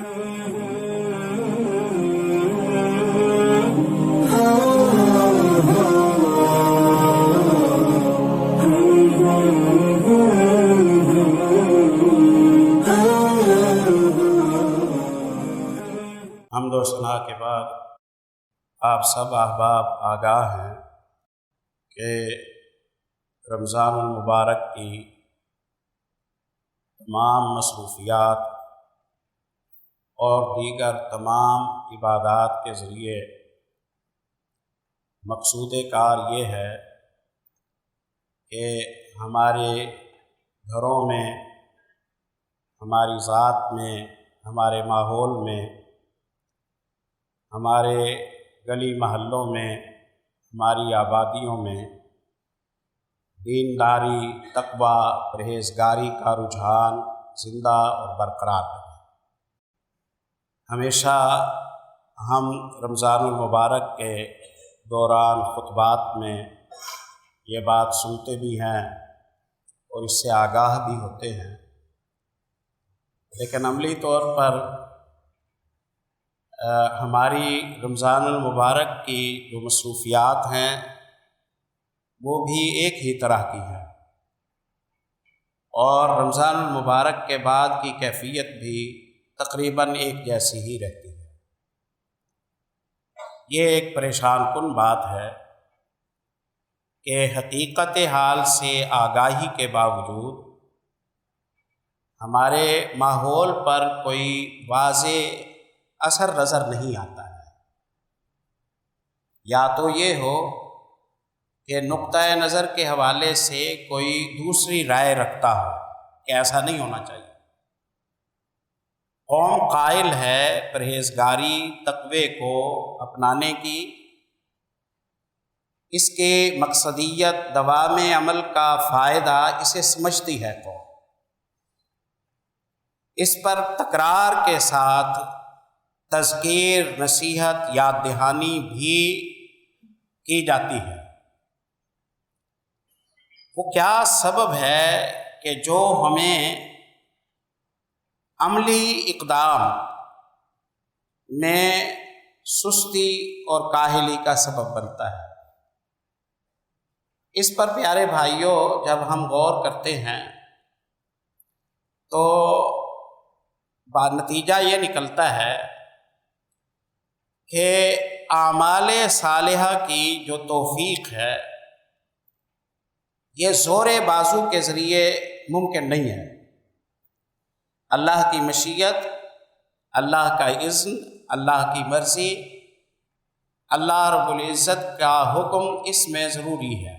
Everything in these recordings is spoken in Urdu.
حمد و ثنا کے بعد آپ سب احباب آگاہ ہیں کہ رمضان المبارک کی تمام مصروفیات اور دیگر تمام عبادات کے ذریعے مقصود کار یہ ہے کہ ہمارے گھروں میں، ہماری ذات میں، ہمارے ماحول میں، ہمارے گلی محلوں میں، ہماری آبادیوں میں دینداری، تقویٰ، پرہیزگاری کا رجحان زندہ اور برقرار رہے۔ ہمیشہ ہم رمضان المبارک کے دوران خطبات میں یہ بات سنتے بھی ہیں اور اس سے آگاہ بھی ہوتے ہیں، لیکن عملی طور پر ہماری رمضان المبارک کی جو مصروفیات ہیں وہ بھی ایک ہی طرح کی ہیں، اور رمضان المبارک کے بعد کی کیفیت بھی تقریباً ایک جیسی ہی رہتی ہے۔ یہ ایک پریشان کن بات ہے کہ حقیقت حال سے آگاہی کے باوجود ہمارے ماحول پر کوئی واضح اثر نظر نہیں آتا ہے۔ یا تو یہ ہو کہ نقطۂ نظر کے حوالے سے کوئی دوسری رائے رکھتا ہو کہ ایسا نہیں ہونا چاہیے۔ قوم قائل ہے پرہیزگاری، تقوی کو اپنانے کی، اس کے مقصدیت، دوام عمل کا فائدہ اسے سمجھتی ہے قوم۔ اس پر تکرار کے ساتھ تذکیر، نصیحت، یاد دہانی بھی کی جاتی ہے۔ وہ کیا سبب ہے کہ جو ہمیں عملی اقدام میں سستی اور کاہلی کا سبب بنتا ہے؟ اس پر پیارے بھائیوں جب ہم غور کرتے ہیں تو نتیجہ یہ نکلتا ہے کہ اعمال صالحہ کی جو توفیق ہے یہ زور بازو کے ذریعے ممکن نہیں ہے۔ اللہ کی مشیت، اللہ کا اذن، اللہ کی مرضی، اللہ رب العزت کا حکم اس میں ضروری ہے۔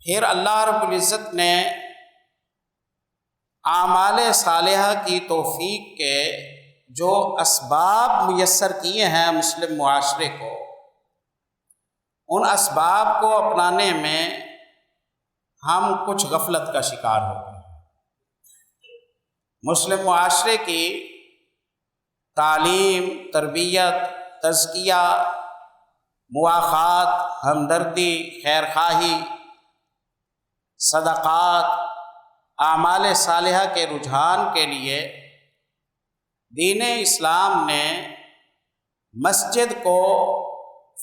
پھر اللہ رب العزت نے اعمال صالحہ کی توفیق کے جو اسباب میسر کیے ہیں مسلم معاشرے کو، ان اسباب کو اپنانے میں ہم کچھ غفلت کا شکار ہو گئے ہیں۔ مسلم معاشرے کی تعلیم، تربیت، تزکیہ، مواخات، ہمدردی، خیرخواہی، صدقات، اعمال صالحہ کے رجحان کے لیے دین اسلام نے مسجد کو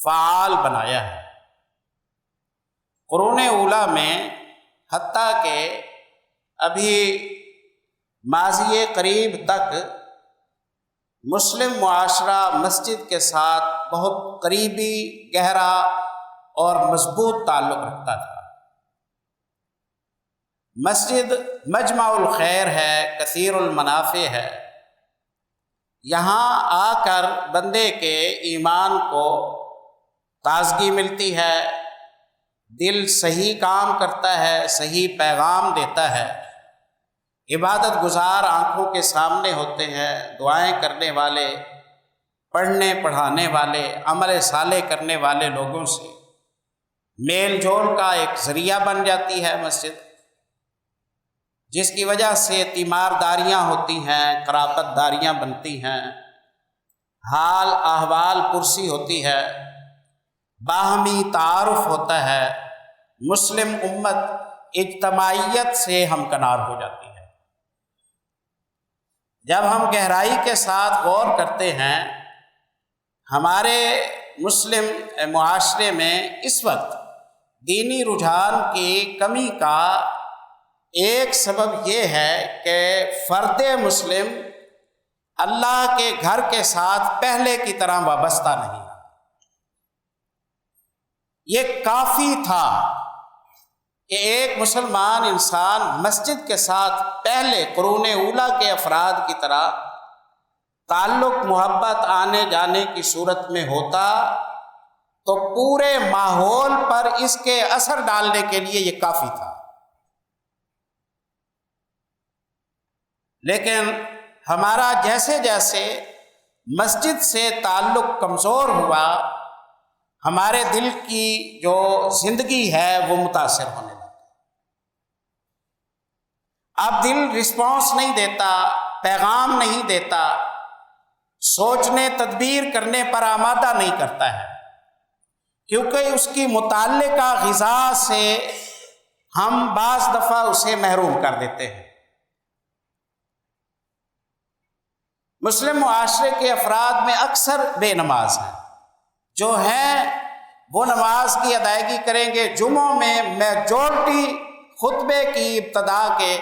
فعال بنایا ہے۔ قرون اولیٰ میں حتیٰ کہ ابھی ماضی قریب تک مسلم معاشرہ مسجد کے ساتھ بہت قریبی، گہرا اور مضبوط تعلق رکھتا تھا۔ مسجد مجمع الخیر ہے، کثیر المنافع ہے۔ یہاں آ کر بندے کے ایمان کو تازگی ملتی ہے، دل صحیح کام کرتا ہے، صحیح پیغام دیتا ہے، عبادت گزار آنکھوں کے سامنے ہوتے ہیں، دعائیں کرنے والے، پڑھنے پڑھانے والے، عمل صالح کرنے والے لوگوں سے میل جول کا ایک ذریعہ بن جاتی ہے مسجد، جس کی وجہ سے تیمارداریاں ہوتی ہیں، قرابت داریاں بنتی ہیں، حال احوال پرسی ہوتی ہے، باہمی تعارف ہوتا ہے، مسلم امت اجتماعیت سے ہمکنار ہو جاتی ہے۔ جب ہم گہرائی کے ساتھ غور کرتے ہیں، ہمارے مسلم معاشرے میں اس وقت دینی رجحان کی کمی کا ایک سبب یہ ہے کہ فرد مسلم اللہ کے گھر کے ساتھ پہلے کی طرح وابستہ نہیں رہا۔ یہ کافی تھا کہ ایک مسلمان انسان مسجد کے ساتھ پہلے قرون اولیٰ کے افراد کی طرح تعلق محبت آنے جانے کی صورت میں ہوتا تو پورے ماحول پر اس کے اثر ڈالنے کے لیے یہ کافی تھا۔ لیکن ہمارا جیسے جیسے مسجد سے تعلق کمزور ہوا، ہمارے دل کی جو زندگی ہے وہ متاثر ہونے لگی۔ اب دل رسپانس نہیں دیتا، پیغام نہیں دیتا، سوچنے تدبیر کرنے پر آمادہ نہیں کرتا ہے، کیونکہ اس کی متعلقہ غذا سے ہم بعض دفعہ اسے محروم کر دیتے ہیں۔ مسلم معاشرے کے افراد میں اکثر بے نماز ہیں، جو ہیں وہ نماز کی ادائیگی کریں گے جمعوں میں میجورٹی خطبے کی ابتدا کے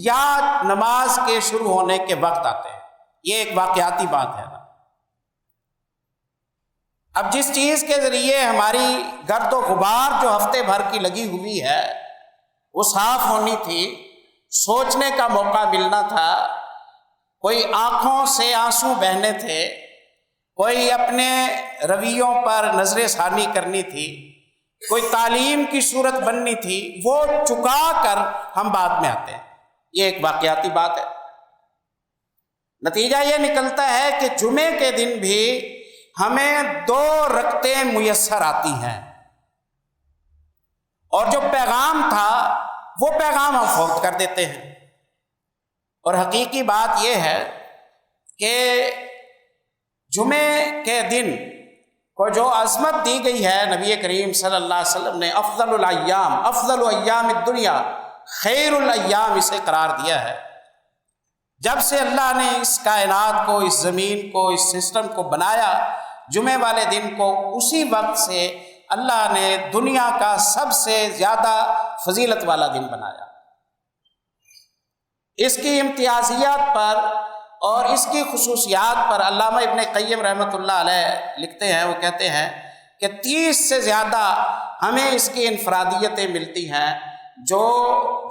یا نماز کے شروع ہونے کے وقت آتے ہیں۔ یہ ایک واقعاتی بات ہے نا۔ اب جس چیز کے ذریعے ہماری گرد و غبار جو ہفتے بھر کی لگی ہوئی ہے وہ صاف ہونی تھی، سوچنے کا موقع ملنا تھا، کوئی آنکھوں سے آنسو بہنے تھے، کوئی اپنے رویوں پر نظر ثانی کرنی تھی، کوئی تعلیم کی صورت بننی تھی، وہ چکا کر ہم بعد میں آتے ہیں۔ یہ ایک واقعاتی بات ہے۔ نتیجہ یہ نکلتا ہے کہ جمعے کے دن بھی ہمیں 2 رکعتیں میسر آتی ہیں، اور جو پیغام تھا وہ پیغام ہم فوت کر دیتے ہیں۔ اور حقیقی بات یہ ہے کہ جمعے کے دن کو جو عظمت دی گئی ہے، نبی کریم صلی اللہ علیہ وسلم نے افضل الایام، افضل ایام الدنیا، خیر الایام اسے قرار دیا ہے۔ جب سے اللہ نے اس کائنات کو، اس زمین کو، اس سسٹم کو بنایا، جمعے والے دن کو اسی وقت سے اللہ نے دنیا کا سب سے زیادہ فضیلت والا دن بنایا۔ اس کی امتیازیات پر اور اس کی خصوصیات پر علامہ ابن قیم رحمۃ اللہ علیہ لکھتے ہیں، وہ کہتے ہیں کہ 30 سے زیادہ ہمیں اس کی انفرادیتیں ملتی ہیں جو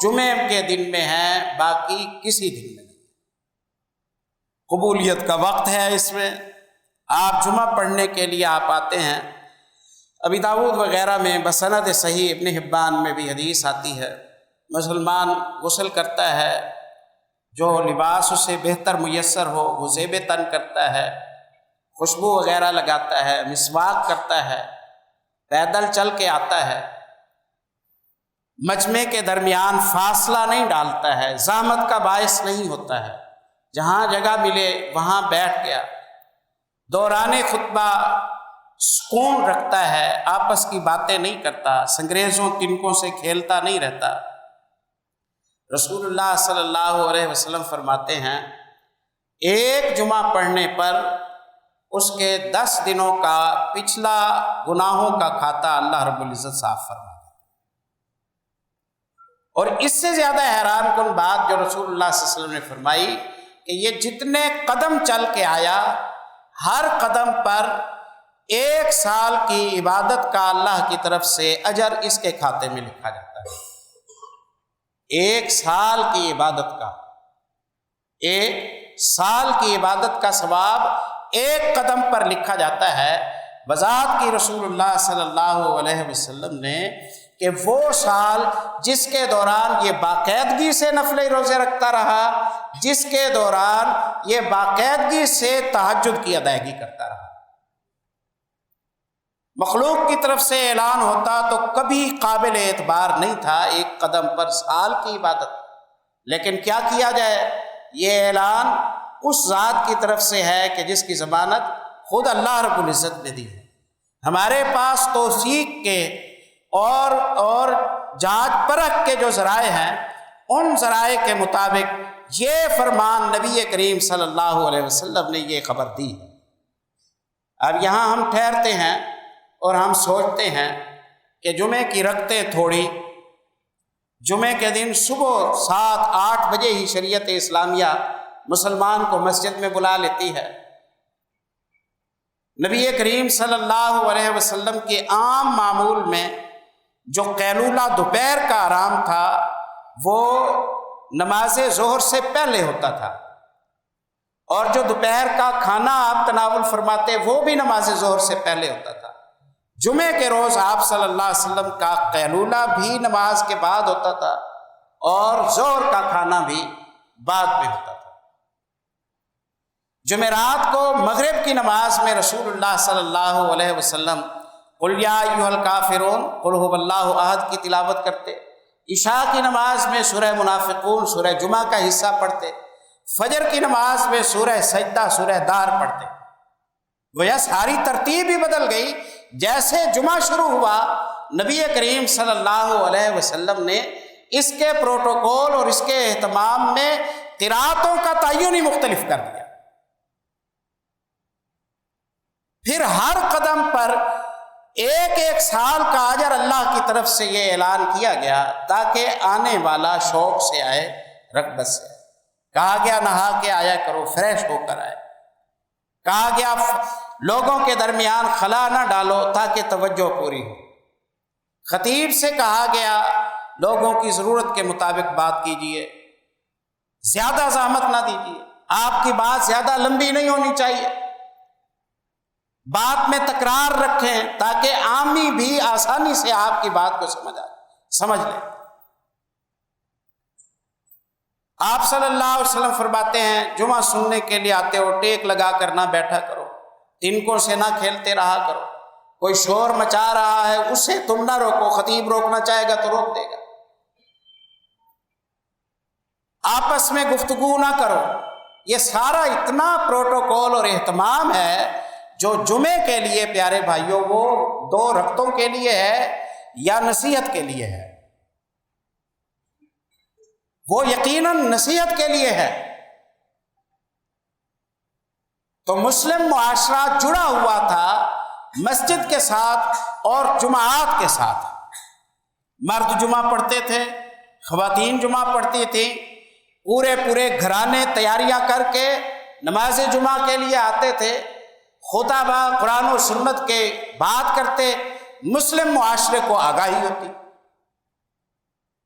جمعے کے دن میں ہیں، باقی کسی دن میں نہیں۔ قبولیت کا وقت ہے اس میں، آپ جمعہ پڑھنے کے لیے آپ آتے ہیں۔ ابی داؤد وغیرہ میں بسند صحیح، ابن حبان میں بھی حدیث آتی ہے، مسلمان غسل کرتا ہے، جو لباس اسے بہتر میسر ہو وہ زیب تن کرتا ہے، خوشبو وغیرہ لگاتا ہے، مسواک کرتا ہے، پیدل چل کے آتا ہے، مجمع کے درمیان فاصلہ نہیں ڈالتا ہے، زحمت کا باعث نہیں ہوتا ہے، جہاں جگہ ملے وہاں بیٹھ گیا، دوران خطبہ سکون رکھتا ہے، آپس کی باتیں نہیں کرتا، سنگریزوں تنکوں سے کھیلتا نہیں رہتا۔ رسول اللہ صلی اللہ علیہ وسلم فرماتے ہیں ایک جمعہ پڑھنے پر اس کے 10 دنوں کا پچھلا گناہوں کا کھاتا اللہ رب العزت صاف فرما دیتا۔ اور اس سے زیادہ حیران کن بات جو رسول اللہ صلی اللہ علیہ وسلم نے فرمائی کہ یہ جتنے قدم چل کے آیا، ہر قدم پر 1 سال کی عبادت کا اللہ کی طرف سے اجر اس کے کھاتے میں لکھا جاتا ہے۔ 1 سال کی عبادت کا، 1 سال کی عبادت کا ثواب 1 قدم پر لکھا جاتا ہے۔ وضاحت کی رسول اللہ صلی اللہ علیہ وسلم نے کہ وہ سال جس کے دوران یہ باقاعدگی سے نفل روزے رکھتا رہا، جس کے دوران یہ باقاعدگی سے تہجد کی ادائیگی کرتا رہا۔ مخلوق کی طرف سے اعلان ہوتا تو کبھی قابل اعتبار نہیں تھا 1 قدم پر سال کی عبادت، لیکن کیا کیا جائے، یہ اعلان اس ذات کی طرف سے ہے کہ جس کی ضمانت خود اللہ رب العزت نے دی ہے۔ ہمارے پاس توثیق کے اور جانچ پرکھ کے جو ذرائع ہیں، ان ذرائع کے مطابق یہ فرمان نبی کریم صلی اللہ علیہ وسلم نے یہ خبر دی ہے۔ اب یہاں ہم ٹھہرتے ہیں اور ہم سوچتے ہیں کہ جمعے کی رکعتیں تھوڑی، جمعے کے دن صبح 7-8 بجے ہی شریعت اسلامیہ مسلمان کو مسجد میں بلا لیتی ہے۔ نبی کریم صلی اللہ علیہ وسلم کے عام معمول میں جو قیلولہ دوپہر کا آرام تھا وہ نماز ظہر سے پہلے ہوتا تھا، اور جو دوپہر کا کھانا آپ تناول فرماتے وہ بھی نماز ظہر سے پہلے ہوتا تھا۔ جمعے کے روز آپ صلی اللہ علیہ وسلم کا قیلولہ بھی نماز کے بعد ہوتا تھا اور ظہر کا کھانا بھی بعد میں ہوتا تھا۔ جمعرات کو مغرب کی نماز میں رسول اللہ صلی اللہ علیہ وسلم قل یا ایھا الکافرون قل ھو اللہ احد کی تلاوت کرتے، عشاء کی نماز میں سورہ منافقون سورہ جمعہ کا حصہ پڑھتے، فجر کی نماز میں سورہ سجدہ سورہ دار پڑھتے۔ گویا ساری ترتیب ہی بدل گئی۔ جیسے جمعہ شروع ہوا نبی کریم صلی اللہ علیہ وسلم نے اس کے پروٹوکول اور اس کے اہتمام میں قرأتوں کا تعین ہی مختلف کر دیا۔ پھر ہر قدم پر ایک سال کا اجر اللہ کی طرف سے یہ اعلان کیا گیا تاکہ آنے والا شوق سے آئے، رغبت سے آئے۔ کہا گیا نہا کے آیا کرو، فریش ہو کر آئے۔ کہا گیا لوگوں کے درمیان خلا نہ ڈالو تاکہ توجہ پوری ہو۔ خطیب سے کہا گیا لوگوں کی ضرورت کے مطابق بات کیجیے، زیادہ زحمت نہ دیجیے، آپ کی بات زیادہ لمبی نہیں ہونی چاہیے، بات میں تکرار رکھیں تاکہ عامی بھی آسانی سے آپ کی بات کو سمجھ لیں۔ آپ صلی اللہ علیہ وسلم فرماتے ہیں جمعہ سننے کے لیے آتے ہو ٹیک لگا کر نہ بیٹھا کرو، تنکوں سے نہ کھیلتے رہا کرو، کوئی شور مچا رہا ہے اسے تم نہ روکو، خطیب روکنا چاہے گا تو روک دے گا، آپس میں گفتگو نہ کرو۔ یہ سارا اتنا پروٹوکول اور اہتمام ہے جو جمعے کے لیے پیارے بھائیوں وہ 2 رکعتوں کے لیے ہے یا نصیحت کے لیے ہے؟ وہ یقیناً نصیحت کے لیے ہے۔ تو مسلم معاشرہ جڑا ہوا تھا مسجد کے ساتھ اور جمعات کے ساتھ۔ مرد جمعہ پڑھتے تھے، خواتین جمعہ پڑھتی تھیں، پورے گھرانے تیاریاں کر کے نماز جمعہ کے لیے آتے تھے، خطبہ قرآن و سنت کے بات کرتے، مسلم معاشرے کو آگاہی ہوتی،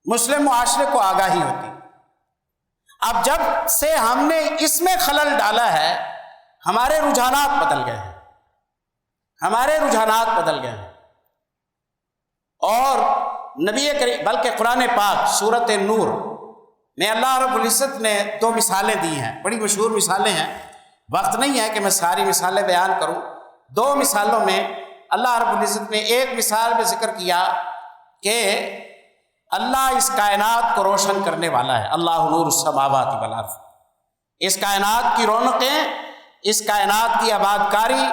مسلم معاشرے کو آگاہی ہوتی۔ اب جب سے ہم نے اس میں خلل ڈالا ہے ہمارے رجحانات بدل گئے ہیں، ہمارے رجحانات بدل گئے ہیں۔ اور نبی کریم بلکہ قرآن پاک سورۃ نور میں اللہ رب العزت نے 2 مثالیں دی ہیں، بڑی مشہور مثالیں ہیں، وقت نہیں ہے کہ میں ساری مثالیں بیان کروں۔ 2 مثالوں میں اللہ رب العزت نے ایک مثال میں ذکر کیا کہ اللہ اس کائنات کو روشن کرنے والا ہے، اللہ نور السماوات والارض۔ اس کائنات کی رونقیں، اس کائنات کی آباد کاری،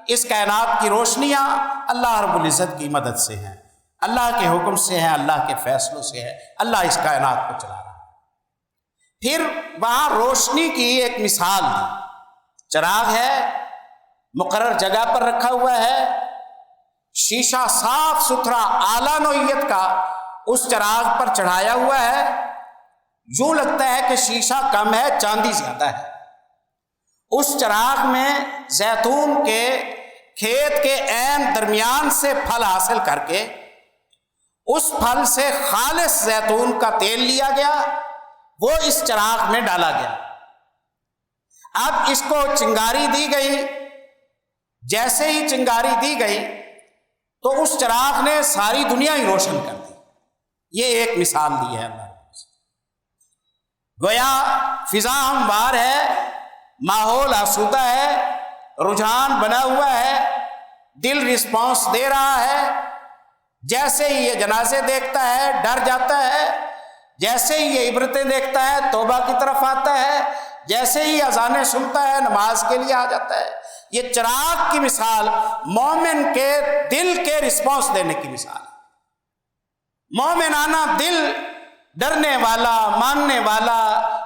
اس کائنات کی روشنیاں اللہ رب العزت کی مدد سے ہیں، اللہ کے حکم سے ہیں، اللہ کے فیصلوں سے ہے، اللہ اس کائنات کو چلا رہا ہے۔ پھر وہاں روشنی کی ایک مثال دی، چراغ ہے، مقرر جگہ پر رکھا ہوا ہے، شیشہ صاف ستھرا اعلیٰ نوعیت کا اس چراغ پر چڑھایا ہوا ہے، یوں لگتا ہے کہ شیشہ کم ہے چاندی زیادہ ہے۔ اس چراغ میں زیتون کے کھیت کے عین درمیان سے پھل حاصل کر کے اس پھل سے خالص زیتون کا تیل لیا گیا، وہ اس چراغ میں ڈالا گیا۔ اب اس کو چنگاری دی گئی، جیسے ہی چنگاری دی گئی تو اس چراغ نے ساری دنیا ہی روشن کر دی۔ یہ ایک مثال دی ہے اللہ نے۔ گویا فضا ہموار ہے، ماحول آسودہ ہے، رجحان بنا ہوا ہے، دل رسپانس دے رہا ہے، جیسے ہی یہ جنازے دیکھتا ہے ڈر جاتا ہے، جیسے ہی یہ عبرتیں دیکھتا ہے توبہ کی طرف آتا ہے، جیسے ہی اذانیں سنتا ہے نماز کے لیے آ جاتا ہے۔ یہ چراغ کی مثال مومن کے دل کے رسپانس دینے کی مثال ہے۔ مومنانہ دل ڈرنے والا، ماننے والا،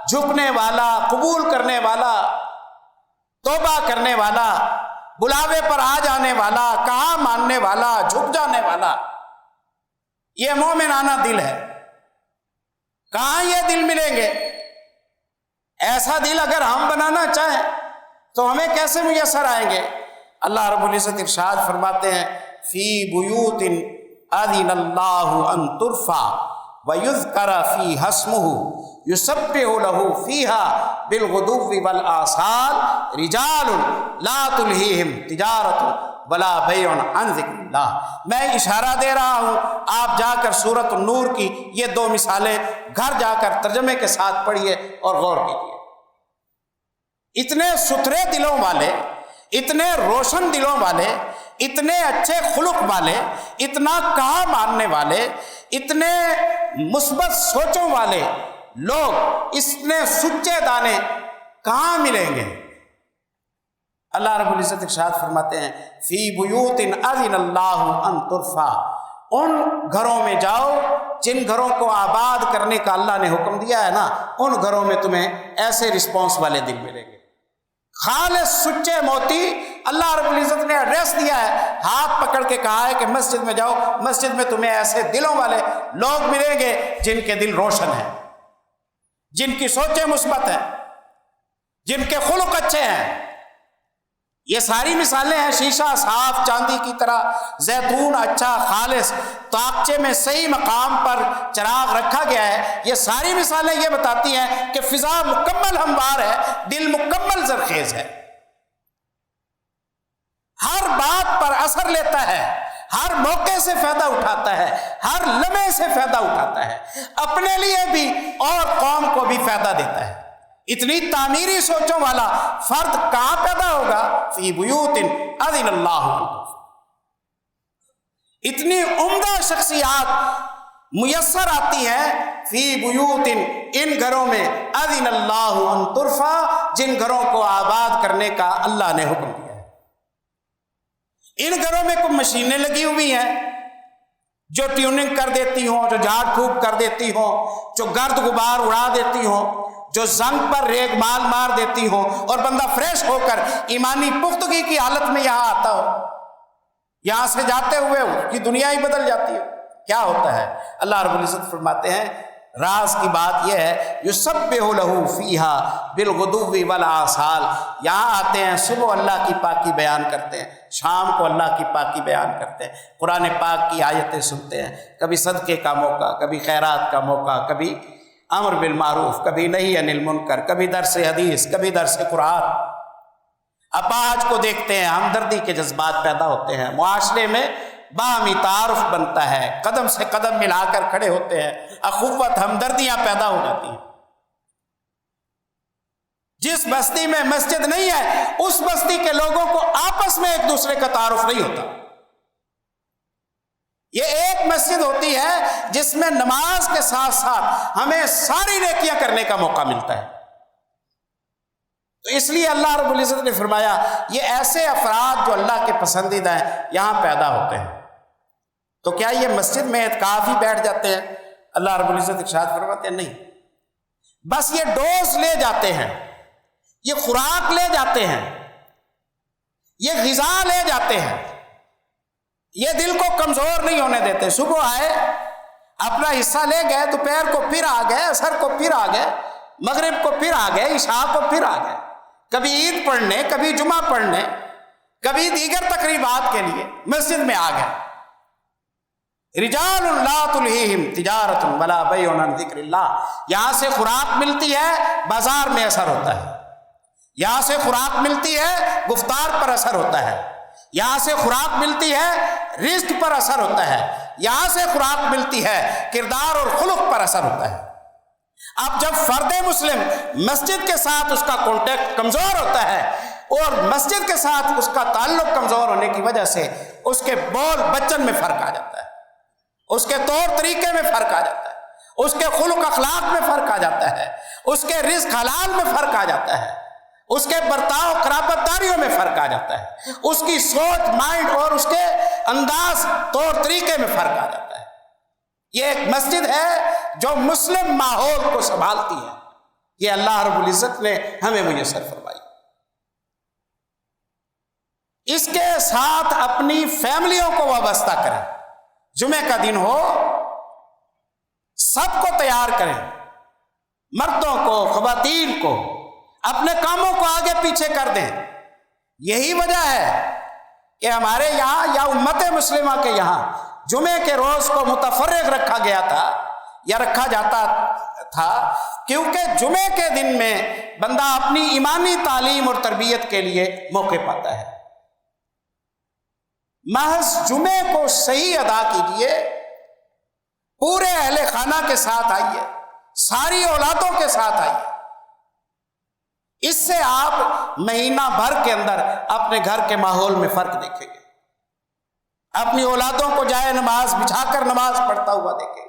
جھکنے والا، قبول کرنے والا، توبہ کرنے والا، بلاوے پر آ جانے والا، کہاں ماننے والا، جھک جانے والا، یہ مومنانہ دل ہے۔ کہاں یہ دل ملیں گے؟ ایسا دل اگر ہم بنانا چاہیں تو ہمیں کیسے میسر آئیں گے؟ اللہ رب العزت ارشاد فرماتے ہیں فی بیوت اذن اللہ ان ترفع ویذکر فیہا اسمہ یسبح لہ فیہا بالغدو والآصال رجال لا تلہیہم تجارت ولا بیع عن ذکر اللہ۔ میں اشارہ دے رہا ہوں، آپ جا کر سورۃ النور کی یہ 2 مثالیں گھر جا کر ترجمے کے ساتھ پڑھیے اور غور کیجیے۔ اتنے ستھرے دلوں والے، اتنے روشن دلوں والے، اتنے اچھے خلق والے، اتنا کہا ماننے والے، اتنے مثبت سوچوں والے لوگ، اتنے سچے دانے کہاں ملیں گے؟ اللہ رب العزت ارشاد فرماتے ہیں فی بیوت اذن اللہ ان ترفع، ان گھروں میں جاؤ جن گھروں کو آباد کرنے کا اللہ نے حکم دیا ہے نا، ان گھروں میں تمہیں ایسے رسپانس والے دل ملیں گے، خالص سچے موتی۔ اللہ رب العزت نے ایڈریس دیا ہے، ہاتھ پکڑ کے کہا ہے کہ مسجد میں جاؤ، مسجد میں تمہیں ایسے دلوں والے لوگ ملیں گے جن کے دل روشن ہیں، جن کی سوچیں مثبت ہیں، جن کے خلق اچھے ہیں۔ یہ ساری مثالیں ہیں، شیشہ صاف چاندی کی طرح، زیتون اچھا خالص، طاقچے میں صحیح مقام پر چراغ رکھا گیا ہے۔ یہ ساری مثالیں یہ بتاتی ہیں کہ فضا مکمل ہموار ہے، دل مکمل زرخیز ہے، ہر بات پر اثر لیتا ہے، ہر موقع سے فائدہ اٹھاتا ہے، ہر لمحے سے فائدہ اٹھاتا ہے، اپنے لیے بھی اور قوم کو بھی فائدہ دیتا ہے۔ اتنی تعمیری سوچوں والا فرد کہاں پیدا ہوگا؟ فی بیوت اذن اللہ۔ اتنی عمدہ شخصیات میسر آتی ہیں فی بیوت، ان گھروں میں، اذن اللہ ان ترفع، جن گھروں کو آباد کرنے کا اللہ نے حکم دیا ہے۔ ان گھروں میں کوئی مشینیں لگی ہوئی ہیں جو ٹیوننگ کر دیتی ہوں، جو جھاڑ پھونک کر دیتی ہوں، جو گرد غبار اڑا دیتی ہوں، جو زنگ پر ریگ مال مار دیتی ہو، اور بندہ فریش ہو کر ایمانی پختگی کی حالت میں یہاں آتا ہو، یہاں سے جاتے ہوئے اس کی دنیا ہی بدل جاتی ہے۔ کیا ہوتا ہے؟ اللہ رب العزت فرماتے ہیں راز کی بات یہ ہے یسبح لہ فیہا بالغدو والآصال، یہاں آتے ہیں صبح اللہ کی پاکی بیان کرتے ہیں، شام کو اللہ کی پاکی بیان کرتے ہیں، قرآن پاک کی آیتیں سنتے ہیں، کبھی صدقے کا موقع، کبھی خیرات کا موقع، کبھی امر بالمعروف، کبھی نہی عن المنکر، کبھی درس حدیث، کبھی درس قرآن۔ اپاہج کو دیکھتے ہیں، ہمدردی کے جذبات پیدا ہوتے ہیں، معاشرے میں باہمی تعارف بنتا ہے، قدم سے قدم ملا کر کھڑے ہوتے ہیں، اخوت ہمدردیاں پیدا ہو جاتی ہیں۔ جس بستی میں مسجد نہیں ہے اس بستی کے لوگوں کو آپس میں ایک دوسرے کا تعارف نہیں ہوتا۔ یہ ایک مسجد ہوتی ہے جس میں نماز کے ساتھ ساتھ ہمیں ساری نیکیاں کرنے کا موقع ملتا ہے۔ تو اس لیے اللہ رب العزت نے فرمایا یہ ایسے افراد جو اللہ کے پسندیدہ ہیں یہاں پیدا ہوتے ہیں۔ تو کیا یہ مسجد میں اعتکاف ہی بیٹھ جاتے ہیں؟ اللہ رب العزت ارشاد فرماتے ہیں نہیں، بس یہ ڈوز لے جاتے ہیں، یہ خوراک لے جاتے ہیں، یہ غذا لے جاتے ہیں، یہ دل کو کمزور نہیں ہونے دیتے۔ صبح آئے اپنا حصہ لے گئے، دوپہر کو پھر آ گئے، عصر کو پھر آ گئے، مغرب کو پھر آ گئے، عشاء کو پھر آ گئے، کبھی عید پڑھنے، کبھی جمعہ پڑھنے، کبھی دیگر تقریبات کے لیے مسجد میں آ گئے۔ رجال لا تلہیہم تجارت ولا بیع عن ذکر اللہ، یہاں سے خوراک ملتی ہے، بازار میں اثر ہوتا ہے، یہاں سے خوراک ملتی ہے، گفتار پر اثر ہوتا ہے، یہاں سے خوراک ملتی ہے، رزق پر اثر ہوتا ہے، یہاں سے خوراک ملتی ہے، کردار اور خلق پر اثر ہوتا ہے۔ اب جب فرد مسلم مسجد کے ساتھ اس کا کانٹیکٹ کمزور ہوتا ہے اور مسجد کے ساتھ اس کا تعلق کمزور ہونے کی وجہ سے اس کے بول بچن میں فرق آ جاتا ہے، اس کے طور طریقے میں فرق آ جاتا ہے، اس کے خلق اخلاق میں فرق آ جاتا ہے، اس کے رزق حلال میں فرق آ جاتا ہے، اس کے برتاؤ قرابت داریوں میں فرق آ جاتا ہے، اس کی سوچ مائنڈ اور اس کے انداز طور طریقے میں فرق آ جاتا ہے۔ یہ ایک مسجد ہے جو مسلم ماحول کو سنبھالتی ہے، یہ اللہ رب العزت نے ہمیں میسر فرمائی۔ اس کے ساتھ اپنی فیملیوں کو وابستہ کریں، جمعے کا دن ہو سب کو تیار کریں، مردوں کو خواتین کو، اپنے کاموں کو آگے پیچھے کر دیں۔ یہی وجہ ہے کہ ہمارے یہاں یا امت مسلمہ کے یہاں جمعے کے روز کو متفرق رکھا گیا تھا یا رکھا جاتا تھا، کیونکہ جمعے کے دن میں بندہ اپنی ایمانی تعلیم اور تربیت کے لیے موقع پاتا ہے۔ محض جمعے کو صحیح ادا کیجیے، پورے اہل خانہ کے ساتھ آئیے، ساری اولادوں کے ساتھ آئیے، اس سے آپ مہینہ بھر کے اندر اپنے گھر کے ماحول میں فرق دیکھیں گے، اپنی اولادوں کو جائے نماز بچھا کر نماز پڑھتا ہوا دیکھیں گے،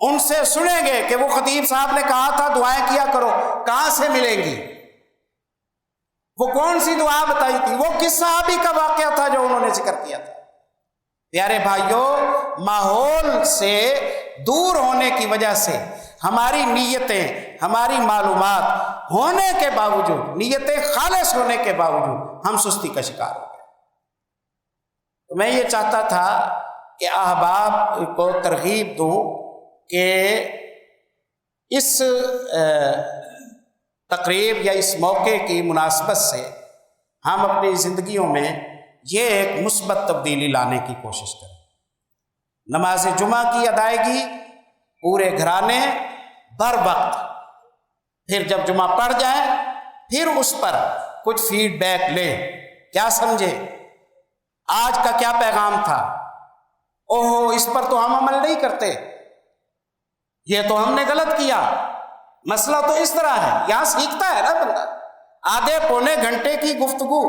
ان سے سنیں گے کہ وہ خطیب صاحب نے کہا تھا دعائیں کیا کرو، کہاں سے ملیں گی، وہ کون سی دعا بتائی تھی، وہ کس صحابی کا واقعہ تھا جو انہوں نے ذکر کیا تھا۔ پیارے بھائیوں، ماحول سے دور ہونے کی وجہ سے ہماری نیتیں، ہماری معلومات ہونے کے باوجود، نیتیں خالص ہونے کے باوجود ہم سستی کا شکار ہو گئے۔ تو میں یہ چاہتا تھا کہ احباب کو ترغیب دوں کہ اس تقریب یا اس موقع کی مناسبت سے ہم اپنی زندگیوں میں یہ ایک مثبت تبدیلی لانے کی کوشش کریں۔ نماز جمعہ کی ادائیگی پورے گھرانے بر وقت، پھر جب جمعہ پڑھ جائیں پھر اس پر کچھ فیڈ بیک لیں، کیا سمجھے، آج کا کیا پیغام تھا، اوہو اس پر تو ہم عمل نہیں کرتے، یہ تو ہم نے غلط کیا۔ مسئلہ تو اس طرح ہے، یہاں سیکھتا ہے نا بندہ۔ آدھے پونے گھنٹے کی گفتگو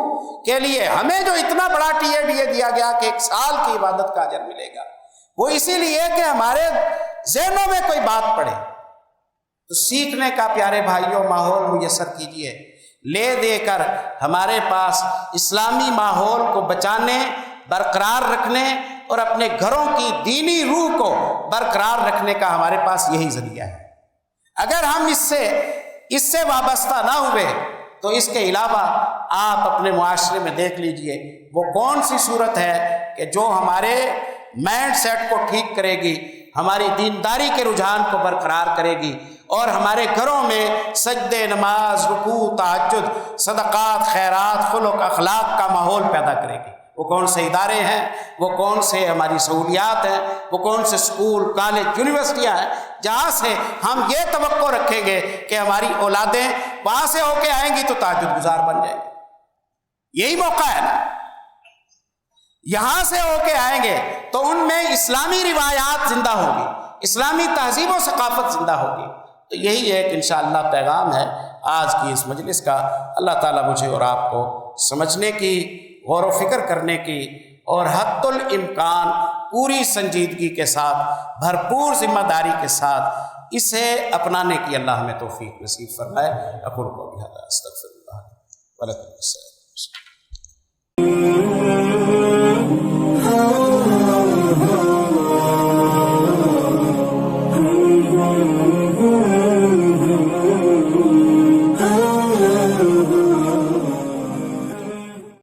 کے لیے ہمیں جو اتنا بڑا ٹی دیا گیا کہ 1 سال کی عبادت کا اجر ملے گا، وہ اسی لیے کہ ہمارے ذہنوں میں کوئی بات پڑے۔ تو سیکھنے کا پیارے بھائیوں ماحول میسر کیجیے، لے دے کر ہمارے پاس اسلامی ماحول کو بچانے، برقرار رکھنے اور اپنے گھروں کی دینی روح کو برقرار رکھنے کا ہمارے پاس یہی ذریعہ ہے۔ اگر ہم اس سے وابستہ نہ ہوئے تو اس کے علاوہ آپ اپنے معاشرے میں دیکھ لیجئے وہ کون سی صورت ہے کہ جو ہمارے مائنڈ سیٹ کو ٹھیک کرے گی، ہماری دینداری کے رجحان کو برقرار کرے گی اور ہمارے گھروں میں سجدے، نماز، رکوع، تہجد، صدقات، خیرات، خلق، اخلاق کا ماحول پیدا کرے گی۔ وہ کون سے ادارے ہیں، وہ کون سے ہماری سہولیات ہیں، وہ کون سے اسکول، کالج، یونیورسٹیاں ہیں جہاں سے ہم یہ توقع رکھیں گے کہ ہماری اولادیں وہاں سے ہو کے آئیں گی تو تہجد گزار بن جائیں گی۔ یہی موقع ہے نا، یہاں سے ہو کے آئیں گے تو ان میں اسلامی روایات زندہ ہوگی، اسلامی تہذیب و ثقافت زندہ ہوگی۔ تو یہی ایک انشاءاللہ پیغام ہے آج کی اس مجلس کا۔ اللہ تعالیٰ مجھے اور آپ کو سمجھنے کی، غور و فکر کرنے کی اور حد الامکان پوری سنجیدگی کے ساتھ، بھرپور ذمہ داری کے ساتھ اسے اپنانے کی اللہ ہمیں توفیق نصیب فرمائے۔ اقول قولی ھذا استغفر اللہ ولکم السلام۔